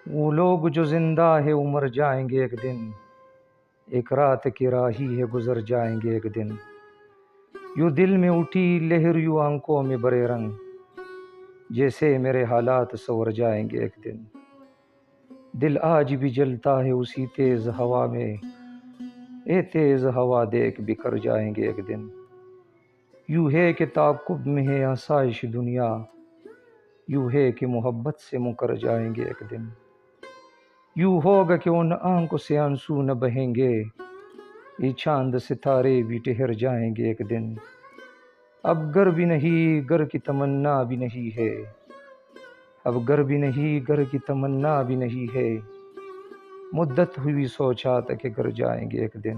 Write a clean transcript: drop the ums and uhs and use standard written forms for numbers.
وہ لوگ جو زندہ ہے وہ مر جائیں گے ایک دن، ایک رات کی راہی ہے گزر جائیں گے ایک دن۔ یوں دل میں اٹھی لہر، یوں آنکھوں میں برے رنگ، جیسے میرے حالات سنور جائیں گے ایک دن۔ دل آج بھی جلتا ہے اسی تیز ہوا میں، اے تیز ہوا دیکھ بکھر جائیں گے ایک دن۔ یوں ہے کہ تعاقب میں ہے آسائش دنیا، یوں ہے کہ محبت سے مکر جائیں گے ایک دن۔ یوں ہوگا کہ ان آنکھوں سے آنسو نہ بہیں گے، یہ چاند ستارے بھی ٹھہر جائیں گے ایک دن۔ اب گھر بھی نہیں گھر کی تمنا بھی نہیں ہے، اب گھر بھی نہیں گھر کی تمنا بھی نہیں ہے، مدت ہوئی سوچا تھا کہ گھر جائیں گے ایک دن۔